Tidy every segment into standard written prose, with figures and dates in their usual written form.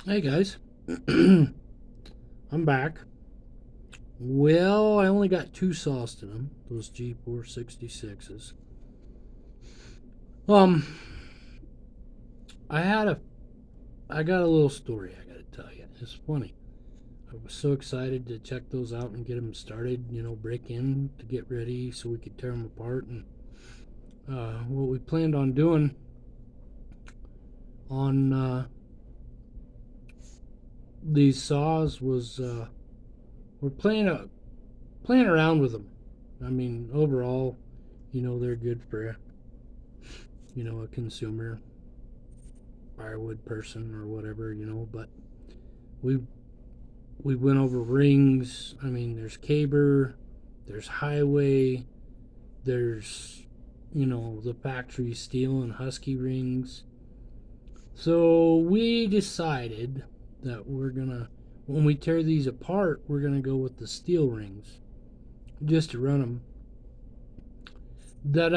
Hey guys, I'm back. Well, I only got two saws to them, those G466's. Um, I had a, I got a little story I gotta tell you. It's funny. I was so excited to check those out and get them started. Break in to get ready so we could tear them apart. And what we planned on doing on these saws was we're playing around with them. I mean, overall, they're good for a consumer firewood person or whatever, but we we went over rings. I mean, there's caber, there's highway, there's the factory steel and husky rings. So we decided that when we tear these apart, we're gonna go with the steel rings just to run them. That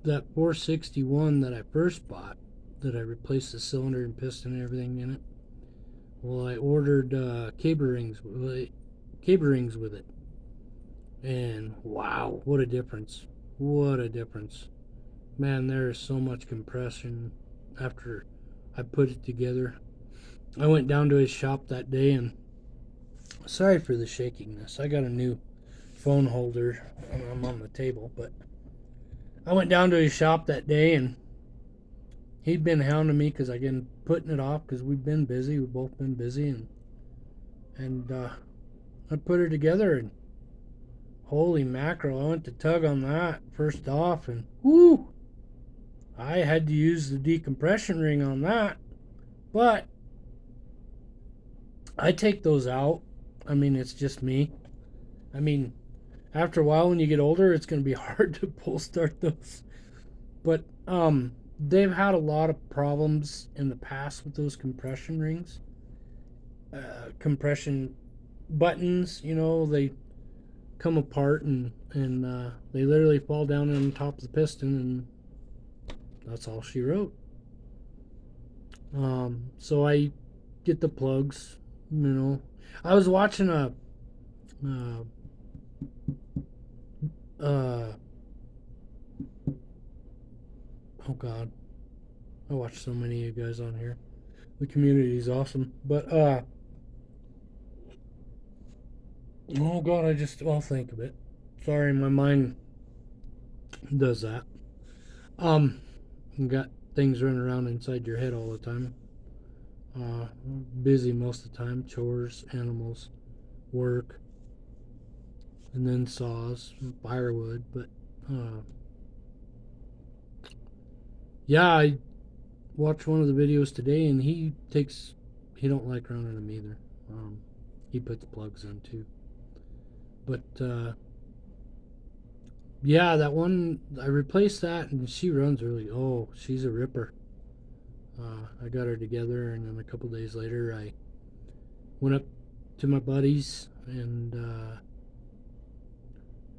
that 461 that I first bought, that I replaced the cylinder and piston and everything in it. Well, I ordered caber rings with it, and wow, what a difference! What a difference, man! There is so much compression after I put it together. I went down to his shop that day, and sorry for the shakiness. I got a new phone holder. I'm on the table, but I went down to his shop that day, and he'd been hounding me because I'd been putting it off because we've been busy. We've both been busy, and I put her together, and holy mackerel! I went to tug on that first off, and whoo! I had to use the decompression ring on that, but I take those out. I mean, it's just me. I mean, after a while, when you get older, it's going to be hard to pull start those. But they've had a lot of problems in the past with those compression rings, compression buttons. They come apart, and they literally fall down on top of the piston, and that's all she wrote. So I get the plugs. I was watching uh, uh, oh god, I watch so many of you guys on here. The community is awesome, but oh god, I'll think of it. Sorry, my mind does that. Um, you got things running around inside your head all the time. Uh, Busy most of the time, chores, animals, work, and then saws, and firewood. But uh, yeah, I watched one of the videos today, and he don't like running them either. He puts plugs in too. But yeah, that one I replaced that, and she runs really. Oh, she's a ripper. I got her together, and then a couple days later, I went up to my buddies and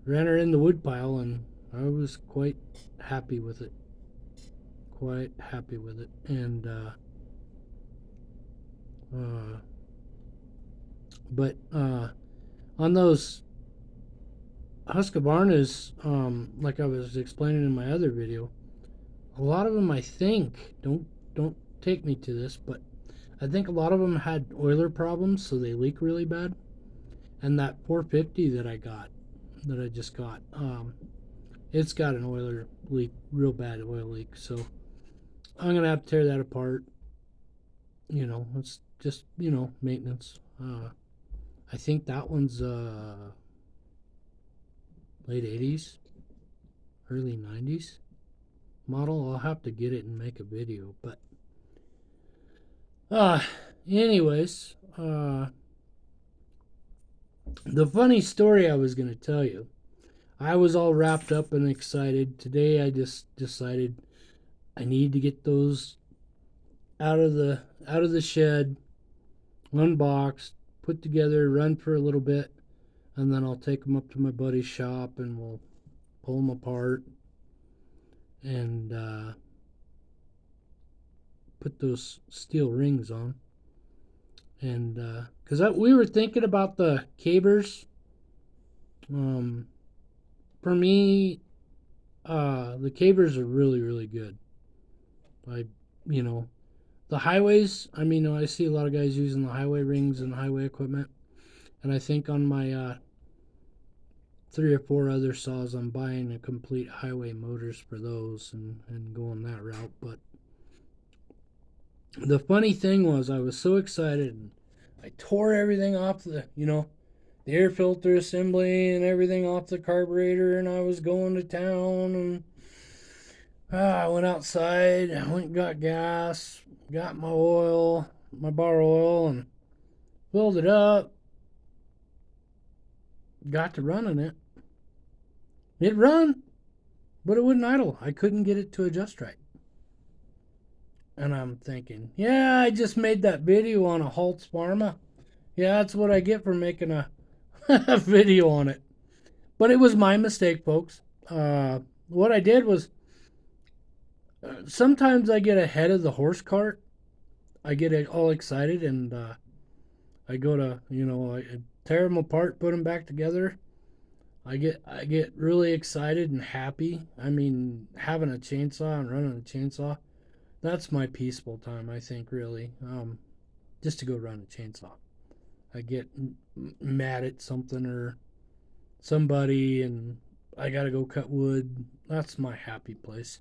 ran her in the woodpile, and I was quite happy with it. Quite happy with it, and uh, but on those Husqvarnas, like I was explaining in my other video, a lot of them I think don't take me to this, but I think a lot of them had oiler problems, so they leak really bad. And that 450 that I just got, it's got an oiler leak, real bad oil leak. So I'm gonna have to tear that apart. It's just maintenance. I think that one's late 80s, early 90s model. I'll have to get it and make a video, but uh anyways, the funny story I was going to tell you, I was all wrapped up and excited. Today I just decided I need to get those out of the shed, unboxed, put together, run for a little bit, and then I'll take them up to my buddy's shop and we'll pull them apart and put those steel rings on. And because we were thinking about the cabers. Um, for me, the cabers are really, really good. I, you know, the highways. I mean, I see a lot of guys using the highway rings and highway equipment, and I think on my 3 or 4 other saws, I'm buying a complete highway motors for those and going that route. But the funny thing was, I was so excited, and I tore everything off the air filter assembly and everything off the carburetor, and I was going to town, and I went outside, I went and got gas, got my oil, my bar oil, and filled it up, got to running it. It run, but it wouldn't idle. I couldn't get it to adjust right. And I'm thinking, yeah, I just made that video on a Holtz Pharma. Yeah, that's what I get for making a, a video on it. But it was my mistake, folks. What I did was sometimes I get ahead of the horse cart. I get all excited and I go to, I tear them apart, put them back together. I get really excited and happy. I mean, having a chainsaw and running a chainsaw, that's my peaceful time, I think, really. Just to go run a chainsaw. I get mad at something or somebody and I gotta go cut wood. That's my happy place.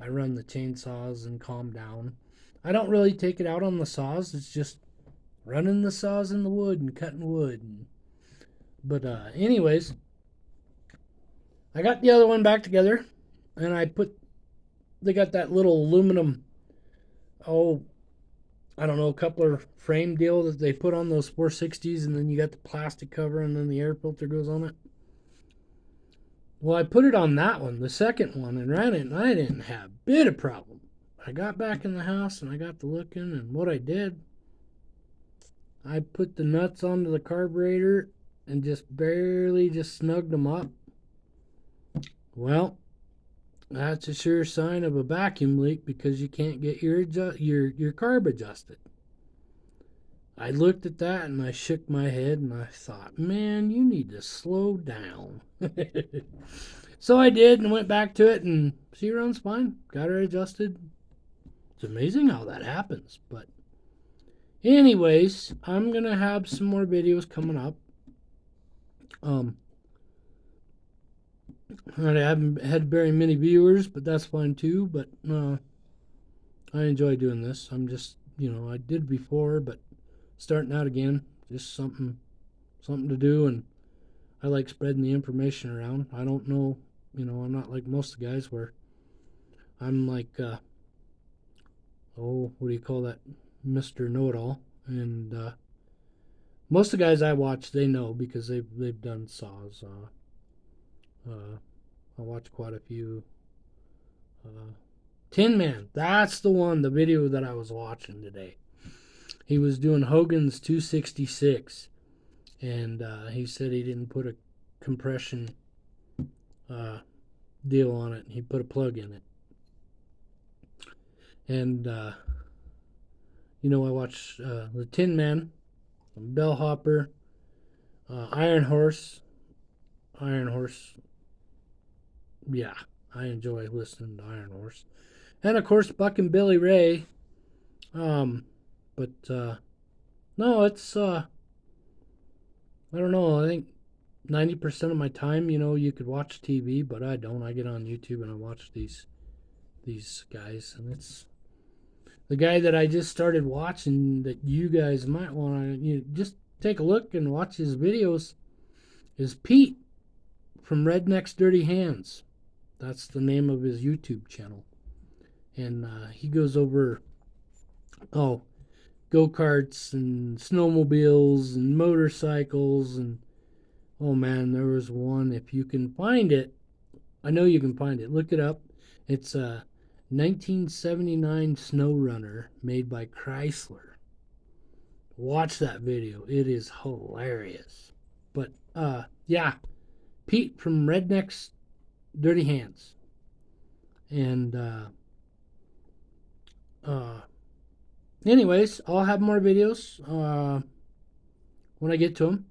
I run the chainsaws and calm down. I don't really take it out on the saws. It's just running the saws in the wood and cutting wood. But anyways, I got the other one back together, and they got that little aluminum, oh, I don't know, coupler frame deal that they put on those 460s, and then you got the plastic cover, and then the air filter goes on it. Well, I put it on that one, the second one, and ran it, and I didn't have a bit of problem. I got back in the house, and I got to looking, and what I did, I put the nuts onto the carburetor and just barely just snugged them up. Well, that's a sure sign of a vacuum leak because you can't get your carb adjusted. I looked at that and I shook my head and I thought, man, you need to slow down. So I did and went back to it and she runs fine. Got her adjusted. It's amazing how that happens. But anyways, I'm going to have some more videos coming up. I haven't had very many viewers, but that's fine too. But I enjoy doing this. I'm just, I did before, but starting out again, just something to do, and I like spreading the information around. I don't know, I'm not like most of the guys where I'm like, what do you call that, Mr. Know-It-All, and most of the guys I watch, they know because they've done saws. I watch quite a few. Tin Man, that's the one, the video that I was watching today. He was doing Hogan's 266, and he said he didn't put a compression deal on it. He put a plug in it. And, I watch the Tin Man, Bellhopper, Iron Horse. Yeah, I enjoy listening to Iron Horse. And, of course, Buck and Billy Ray. But no, it's I don't know. I think 90% of my time, you could watch TV, but I don't. I get on YouTube and I watch these guys, and it's the guy that I just started watching that you guys might want to just take a look and watch his videos is Pete from Redneck's Dirty Hands. That's the name of his YouTube channel, and he goes over go-karts and snowmobiles and motorcycles, and oh man, there was one, if you can find it, I know you can find it, look it up. It's a 1979 Snow Runner made by Chrysler. Watch that video, it is hilarious. But yeah, Pete from Redneck's Dirty Hands. And anyways, I'll have more videos when I get to them.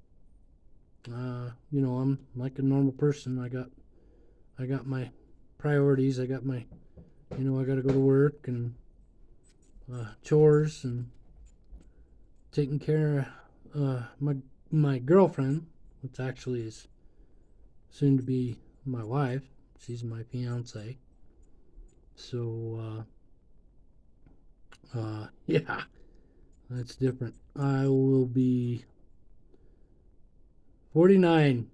I'm like a normal person. I got my priorities. I got my, I got to go to work and chores and taking care of my girlfriend, which actually is soon to be my wife. She's my fiance. So yeah, that's different. I will be 49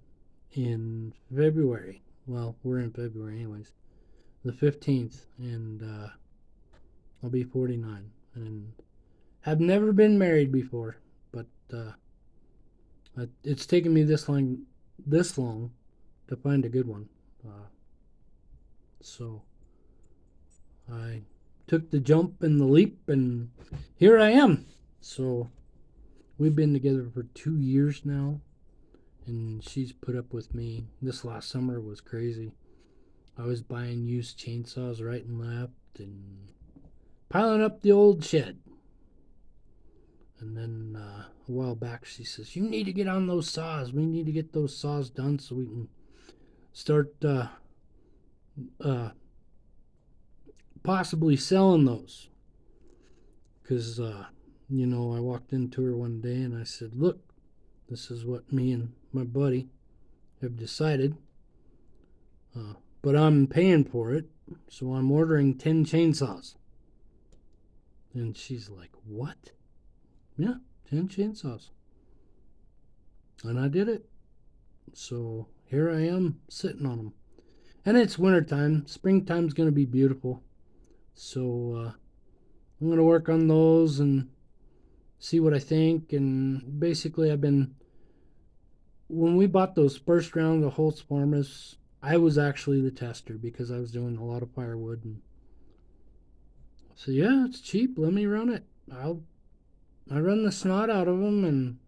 in February. Well, we're in February anyways. The 15th, and I'll be 49, and have never been married before, but it's taken me this long to find a good one. So I took the jump and the leap, and here I am. So we've been together for 2 years now, and she's put up with me. This last summer was crazy. I was buying used chainsaws right and left and piling up the old shed. And then a while back, she says, "You need to get on those saws. We need to get those saws done so we can start uh, possibly selling those." Because, I walked into her one day and I said, "Look, this is what me and my buddy have decided, but I'm paying for it, so I'm ordering 10 chainsaws." And she's like, "What?" "Yeah, 10 chainsaws." And I did it. So here I am sitting on them. And it's wintertime. Springtime's going to be beautiful. So I'm going to work on those and see what I think. And basically, when we bought those first round of Holtz Farmers, I was actually the tester because I was doing a lot of firewood. And so, yeah, it's cheap. Let me run it. I run the snot out of him, and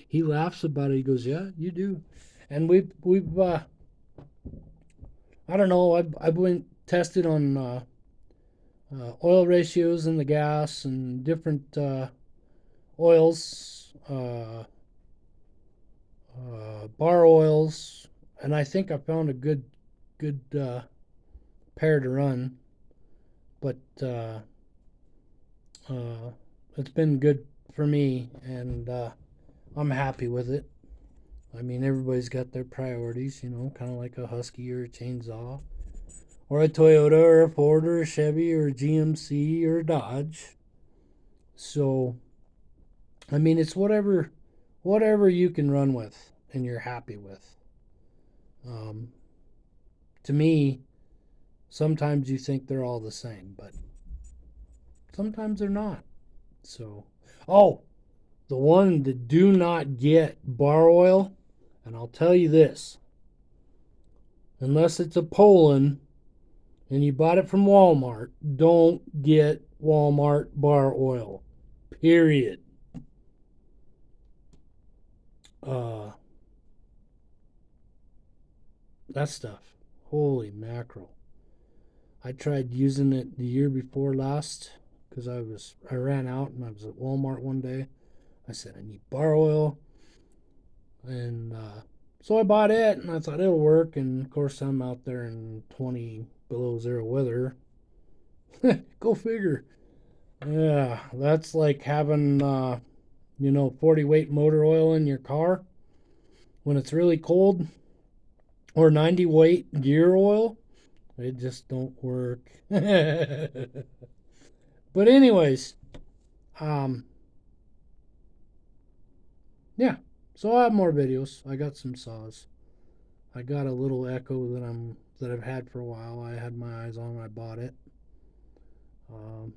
he laughs about it. He goes, "Yeah, you do." And we've I don't know. I've went tested on oil ratios in the gas and different oils, bar oils, and I think I found a good pair to run. But uh, it's been good for me, and I'm happy with it. I mean, everybody's got their priorities, kind of like a Husky or a chainsaw, or a Toyota or a Ford or a Chevy or a GMC or a Dodge. So, I mean, it's whatever you can run with and you're happy with. Um, to me, sometimes you think they're all the same, but sometimes they're not. So, oh, the one that do not get bar oil, and I'll tell you this, unless it's a Poland and you bought it from Walmart, don't get Walmart bar oil. Period. Uh, that stuff. Holy mackerel. I tried using it the year before last because I ran out and I was at Walmart one day. I said I need bar oil, and so I bought it and I thought it'll work. And of course I'm out there in 20 below zero weather. Go figure. Yeah, that's like having 40 weight motor oil in your car when it's really cold, or 90 weight gear oil. It just don't work. But anyways, um, yeah. So I have more videos. I got some saws. I got a little Echo that I've had for a while. I had my eyes on when I bought it. Um,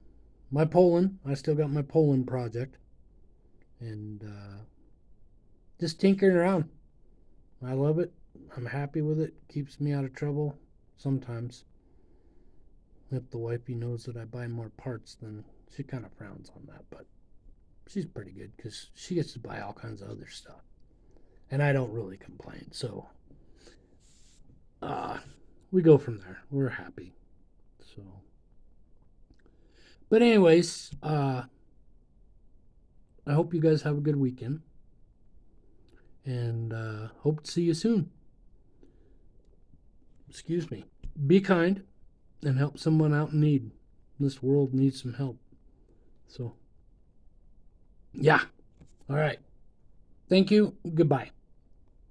my Poland. I still got my Poland project, and just tinkering around. I love it. I'm happy with it. Keeps me out of trouble. Sometimes, if the wifey knows that I buy more parts, then she kind of frowns on that. But she's pretty good because she gets to buy all kinds of other stuff, and I don't really complain. So uh, we go from there. We're happy. So, but anyways, I hope you guys have a good weekend. And hope to see you soon. Excuse me. Be kind and help someone out in need. This world needs some help. So, yeah. All right. Thank you. Goodbye.